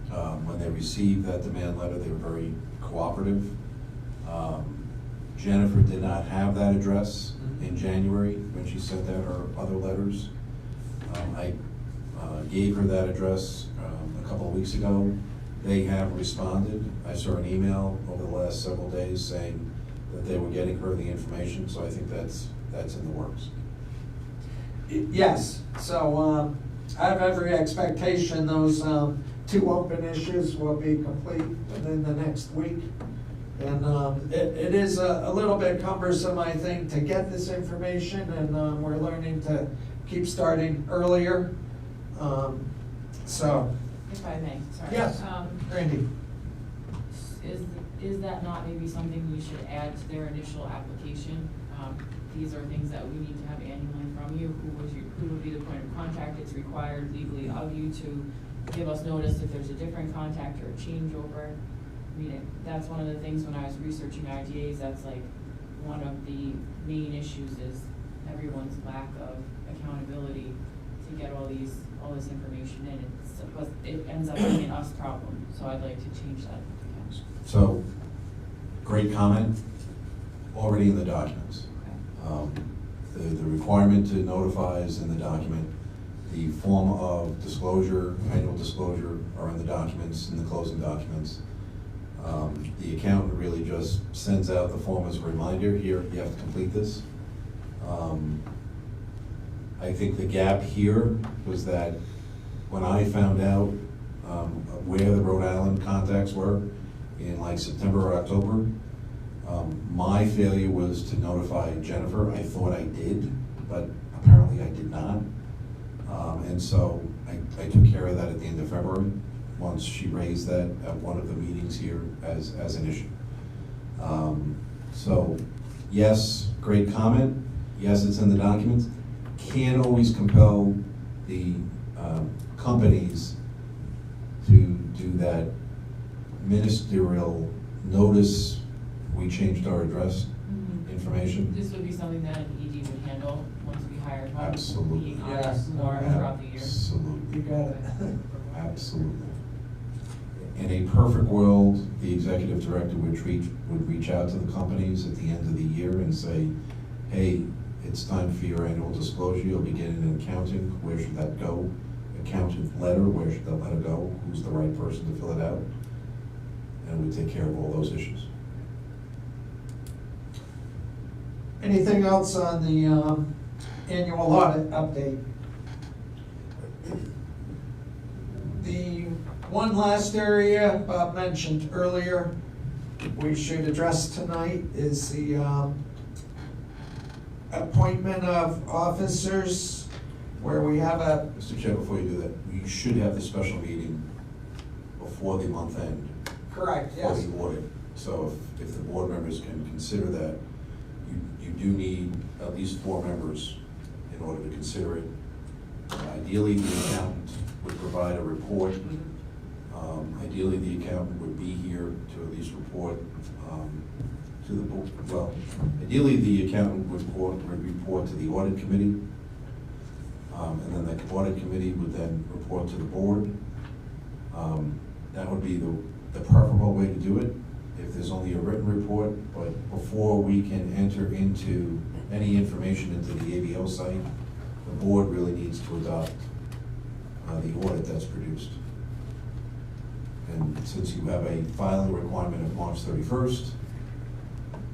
When they received that demand letter, they were very cooperative. Jennifer did not have that address in January when she sent out her other letters. I gave her that address a couple of weeks ago. They have responded. I saw an email over the last several days saying that they were getting her the information, so I think that's in the works. Yes, so I have every expectation those 2 open issues will be complete within the next week. And it is a little bit cumbersome, I think, to get this information, and we're learning to keep starting earlier. So, If I may, sorry. yes, Randy. Is that not maybe something we should add to their initial application? These are things that we need to have annually from you. Who would be the point of contact? It's required legally of you to give us notice if there's a different contact or a changeover. I mean, that's one of the things when I was researching IDAs, that's like one of the main issues is everyone's lack of accountability to get all this information in. It ends up being an us problem, so I'd like to change that. So, great comment, already in the documents. Okay. The requirement to notify is in the document. The form of disclosure, annual disclosure, are in the documents, in the closing documents. The accountant really just sends out the form as a reminder, here, you have to complete this. I think the gap here was that when I found out where the Rhode Island contacts were in like September or October, my failure was to notify Jennifer. I thought I did, but apparently I did not. And so I took care of that at the end of February, once she raised that at one of the meetings here as an issue. So, yes, great comment. Yes, it's in the documents. Can't always compel the companies to do that ministerial notice, we changed our address information. This would be something that an ED would handle once we hired one. Absolutely. Being Yes. honest more throughout the year. Absolutely. You got it. Absolutely. In a perfect world, the executive director would reach out to the companies at the end of the year and say, hey, it's time for your annual disclosure, you'll be getting an accounting, where should that go? Accountant letter, where should that letter go? Who's the right person to fill it out? And we take care of all those issues. Anything else on the annual audit update? The one last area Bob mentioned earlier we should address tonight is the appointment of officers, where we have a, Mr. Chair, before you do that, you should have the special meeting before the month end. correct, For yes. the audit. So if the board members can consider that, you do need at least 4 members in order to consider it. Ideally, the accountant would provide a report. Ideally, the accountant would be here to at least report to the board. Well, ideally, the accountant would report to the audit committee. And then the audit committee would then report to the board. That would be the preferable way to do it, if there's only a written report. But before we can enter into any information into the ABO site, the board really needs to adopt the audit that's produced. And since you have a filing requirement of March 31st,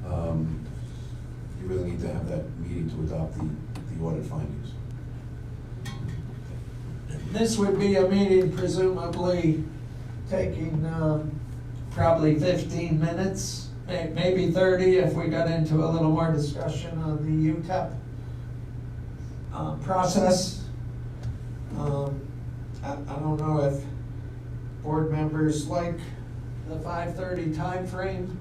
you really need to have that meeting to adopt the audit findings. This would be a meeting presumably taking probably 15 minutes, maybe 30 if we got into a little more discussion on the UTEP process. I don't know if board members like the 5:30 timeframe.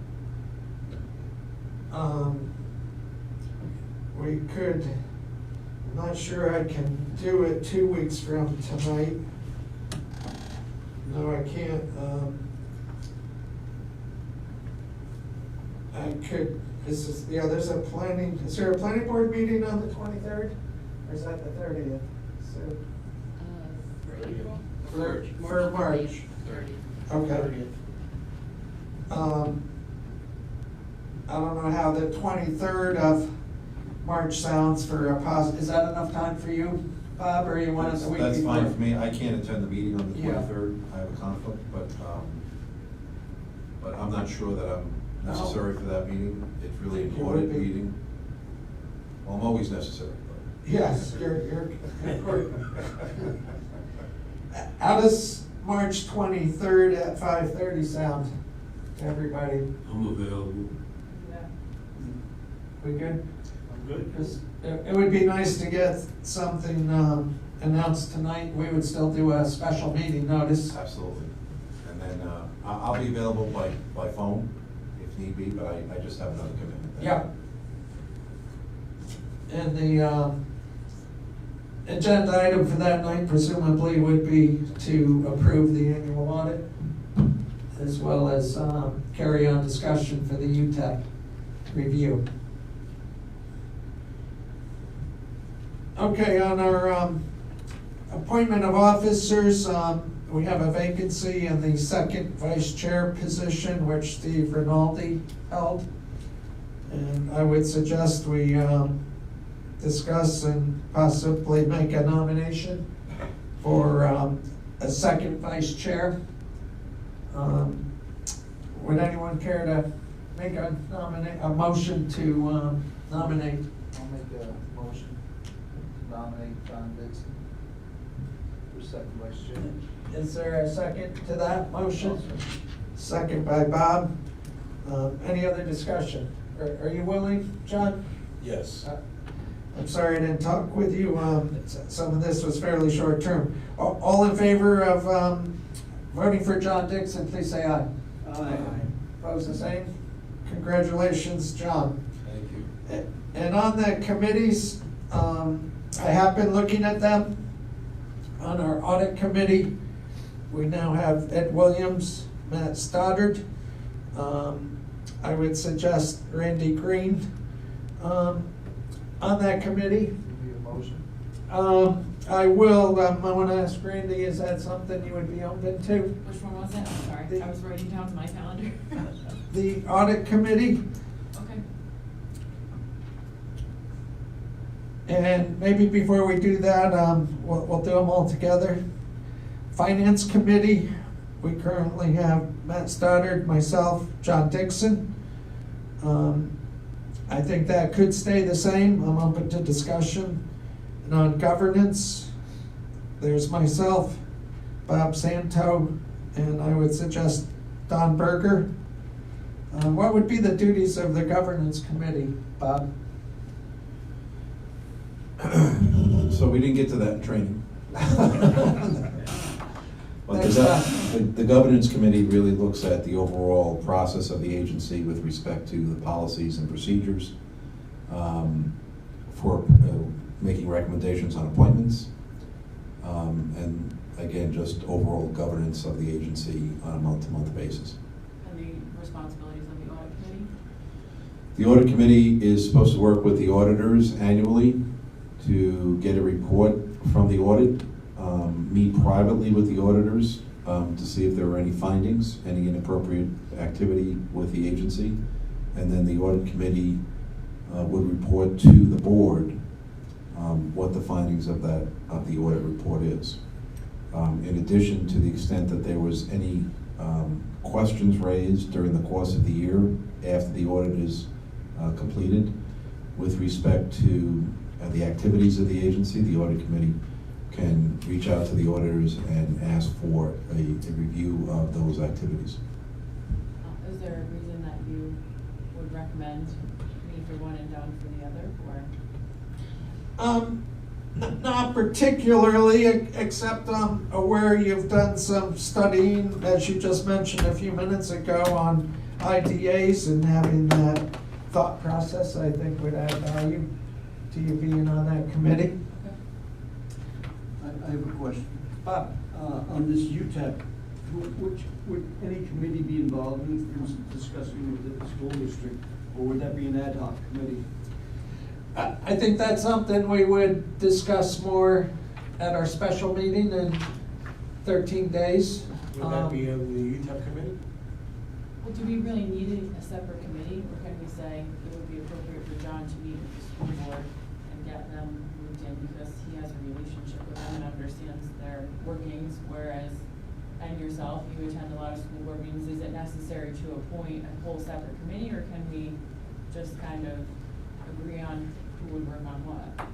We could, I'm not sure I can do it 2 weeks from tonight. No, I can't, I could, there's a planning, is there a planning board meeting on the 23rd? Or is that the 30th? So, for March. Okay. I don't know how the 23rd of March sounds for a is that enough time for you, Bob, or you want it the week before? That's fine for me. I can't attend the meeting on the Yeah. 23rd. I have a conflict, but I'm not sure that I'm necessary for that meeting. It's really an You would audit be. meeting. Well, I'm always necessary, but. Yes, you're. How does March 23rd at 5:30 sound to everybody? I'm available. We good? I'm good. Because it would be nice to get something announced tonight. We would still do a special meeting notice. Absolutely. And then I'll be available by phone if need be, but I just have another commitment. Yeah. And the agenda item for that night presumably would be to approve the annual audit, as well as carry on discussion for the UTEP review. Okay, on our appointment of officers, we have a vacancy in the second vice chair position, which Steve Rinaldi held. And I would suggest we discuss and possibly make a nomination for a second vice chair. Would anyone care to make a motion to nominate? I'll make a motion to nominate John Dixon for second vice chair. Is there a second to that motion? Second by Bob. Any other discussion? Are you willing, John? Yes. I'm sorry I didn't talk with you. Some of this was fairly short term. All in favor of voting for John Dixon, please say aye. Aye. Opposed, the same? Congratulations, John. Thank you. And on the committees, I have been looking at them. On our audit committee, we now have Ed Williams, Matt Stoddard. I would suggest Randy Green on that committee. Need a motion? I will, I want to ask Randy, is that something you would be open to? Which one was it? I'm sorry, I was writing down to my calendar. The audit committee, Okay. and maybe before we do that, we'll do them all together. Finance committee, we currently have Matt Stoddard, myself, John Dixon. I think that could stay the same. I'm open to discussion. And on governance, there's myself, Bob Santo, and I would suggest Don Berger. What would be the duties of the governance committee, Bob? So we didn't get to that in training. But Thanks, the governance committee really looks at the overall process of the agency with respect to the policies and procedures for making recommendations on appointments, and again, just overall governance of the agency on a month-to-month basis. And the responsibilities of the audit committee? The audit committee is supposed to work with the auditors annually to get a report from the audit, meet privately with the auditors to see if there were any findings, any inappropriate activity with the agency, and then the audit committee would report to the board what the findings of the audit report is. In addition, to the extent that there was any questions raised during the course of the year after the audit is completed with respect to the activities of the agency, the audit committee can reach out to the auditors and ask for a review of those activities. Is there a reason that you would recommend me for one and Don for the other, or? Not particularly, except I'm aware you've done some studying, as you just mentioned a few minutes ago, on IDAs, and having that thought process, I think, would add value to you being on that committee. I have a question. Bob? On this UTEP would any committee be involved in discussing with the school district, or would that be an ad hoc committee? I think that's something we would discuss more at our special meeting in 13 days. Would that be of the UTEP committee? Well, do we really need a separate committee, or can we say it would be appropriate for John to meet with the school board and get them moved in because he has a relationship with them and understands their workings, whereas, and yourself, you attend a lot of school board meetings, is it necessary to appoint a whole separate committee, or can we just kind of agree on who would work on what?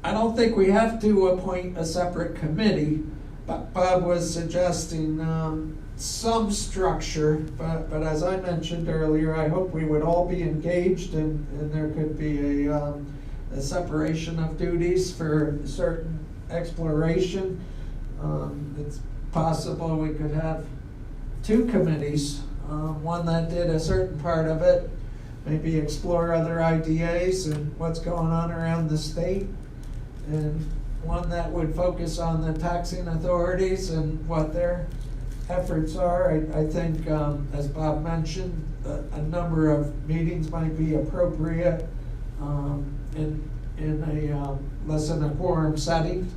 I don't think we have to appoint a separate committee, but Bob was suggesting some structure, but as I mentioned earlier, I hope we would all be engaged and there could be a separation of duties for certain exploration. It's possible we could have two committees, one that did a certain part of it, maybe explore other IDAs and what's going on around the state, and one that would focus on the taxing authorities and what their efforts are. I think, as Bob mentioned, a number of meetings might be appropriate in a less than a quorum setting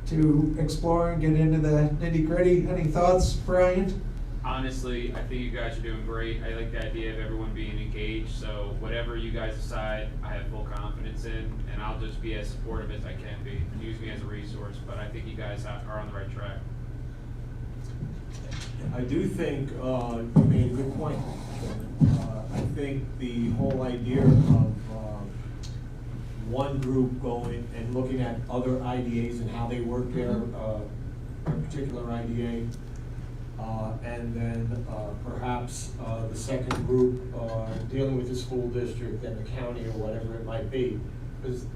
to explore and get into the nitty-gritty. Any thoughts, Brian? Honestly, I think you guys are doing great. I like the idea of everyone being engaged, so whatever you guys decide, I have full confidence in, and I'll just be as supportive as I can be. Use me as a resource, but I think you guys are on the right track. I do think you made a good point. I think the whole idea of one group going and looking at other IDAs and how they work there, a particular IDA, and then perhaps the second group dealing with the school district and the county or whatever it might be. Because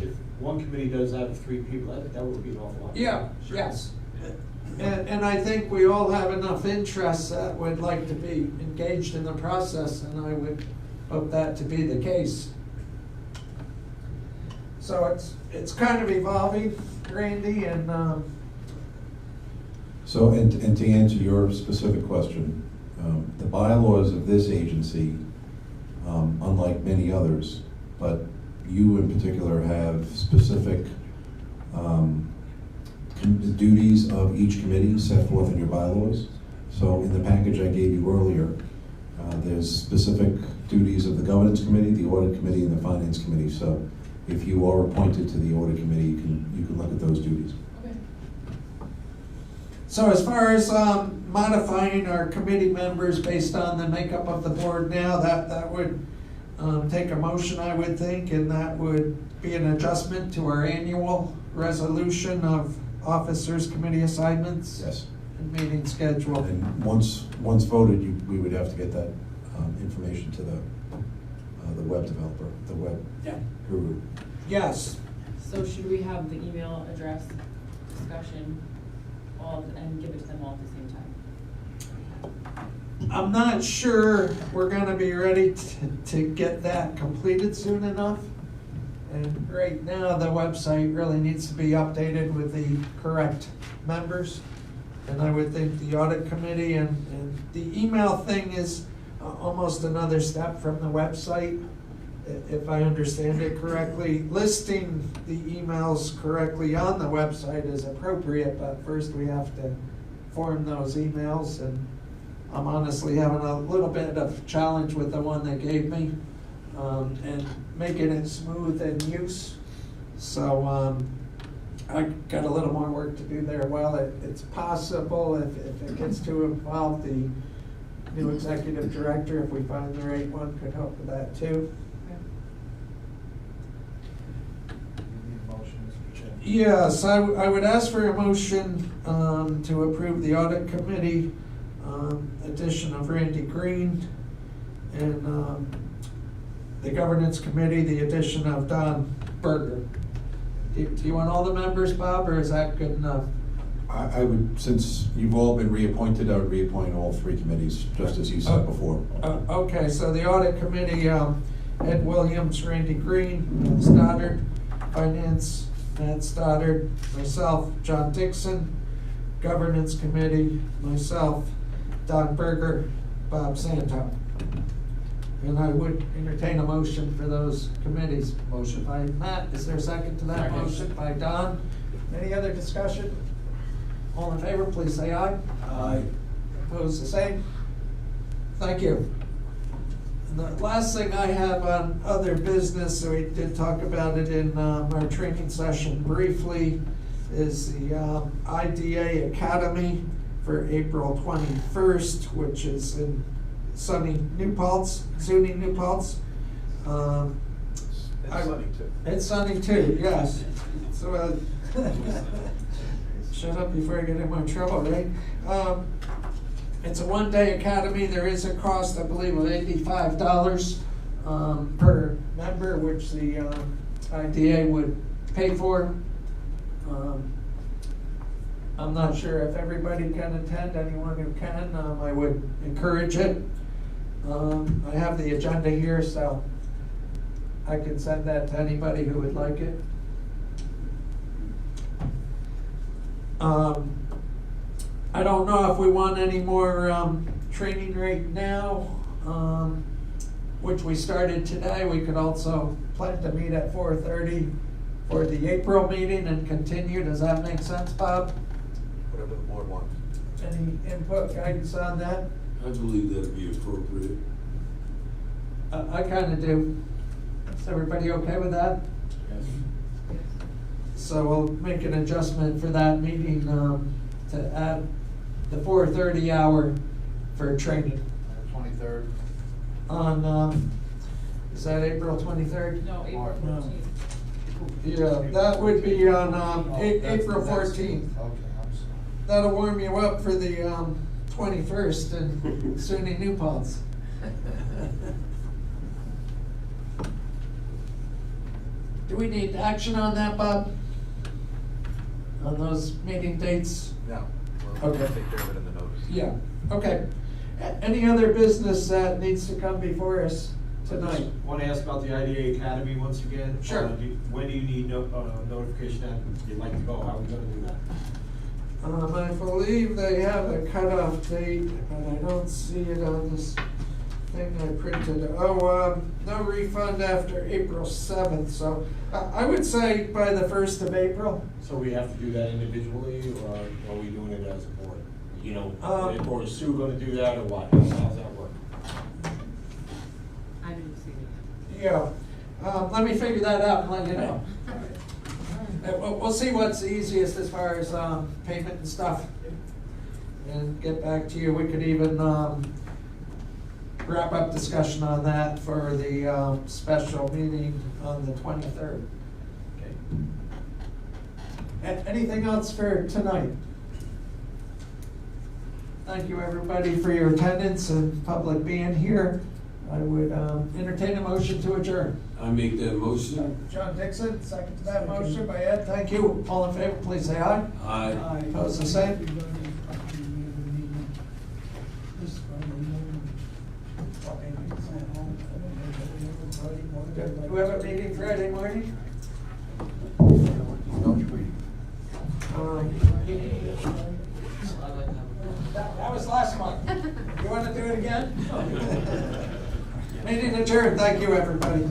if one committee does have 3 people, that would be an awful lot. Yeah, yes. And I think we all have enough interests that would like to be engaged in the process, and I would hope that to be the case. So it's kind of evolving, Randy, and So, and to answer your specific question, the bylaws of this agency, unlike many others, but you in particular have specific the duties of each committee set forth in your bylaws. So in the package I gave you earlier, there's specific duties of the governance committee, the audit committee, and the finance committee. So if you are appointed to the audit committee, you can look at those duties. Okay. so as far as modifying our committee members based on the makeup of the board now, that would take a motion, I would think, and that would be an adjustment to our annual resolution of officers' committee assignments. Yes. And meeting schedule. And once voted, we would have to get that information to the web developer, the web guru. Yes. So should we have the email address discussion and give it to them all at the same time? I'm not sure we're gonna be ready to get that completed soon enough. And right now, the website really needs to be updated with the correct members. And I would think the audit committee and the email thing is almost another step from the website, if I understand it correctly. Listing the emails correctly on the website is appropriate, but first we have to form those emails, and I'm honestly having a little bit of challenge with the one they gave me, and making it smooth in use. So I got a little more work to do there. Well, it's possible if it gets too involved, the new executive director, if we find the right one, could help with that too. You need a motion, Mr. Chairman. Yes, I would ask for a motion to approve the audit committee addition of Randy Green, and the governance committee, the addition of Don Berger. Do you want all the members, Bob, or is that good enough? I would, since you've all been reappointed, I would reappoint all 3 committees, just as you said before. Okay, so the audit committee, Ed Williams, Randy Green, Matt Stoddard, finance, Matt Stoddard, myself, John Dixon, Governance Committee, myself, Don Berger, Bob Santo. And I would entertain a motion for those committees. Motion by Matt, is there a second to that? Second. Motion by Don. Any other discussion? All in favor, please say aye. Aye. Opposed, the same? Thank you. And the last thing I have on other business, so we did talk about it in our training session briefly, is the IDA Academy for April 21st, which is in sunny New Paltz, SUNY New Paltz. It's sunny too. It's sunny too, yes. So, shut up before I get in my trouble, right? It's a one-day academy. There is a cost, I believe, of $85 per member, which the IDA would pay for. I'm not sure if everybody can attend. Anyone who can, I would encourage it. I have the agenda here, so I can send that to anybody who would like it. I don't know if we want any more training right now, which we started today. We could also plan to meet at 4:30 for the April meeting and continue. Does that make sense, Bob? Whatever the board wants. Any input, guidance on that? I believe that'd be appropriate. I kind of do. Is everybody okay with that? Yes. So we'll make an adjustment for that meeting to add the 4:30 hour for training 23rd. on, is that April 23rd? No, April No. 14th. Yeah, that would be on April 14th. Okay, I'm sorry. That'll warm you up for the 21st in SUNY New Paltz. Do we need action on that, Bob? On those meeting dates? No, we'll Okay. take care of it in the notice. Yeah, okay. Any other business that needs to come before us tonight? Want to ask about the IDA Academy once again? Sure. When do you need notification that you'd like to go? How are we gonna do that? I believe they have a cutoff date, but I don't see it on this thing I printed. Oh, no refund after April 7th, so I would say by the 1st of April. So we have to do that individually, or are we doing it as a board? You know, or is Sue gonna do that, or what? How's that work? I didn't see it. Yeah, let me figure that out and let you know. We'll see what's easiest as far as payment and stuff, and get back to you. We could even wrap up discussion on that for the special meeting on the 23rd. Okay. Anything else for tonight? Thank you, everybody, for your attendance and public being here. I would entertain a motion to adjourn. I make that motion. John Dixon, second to that motion by Ed. Thank you. All in favor, please say aye. Aye. Opposed, the same. Do we have a meeting Friday morning? That was last month. You want to do it again? Meeting adjourned. Thank you, everybody.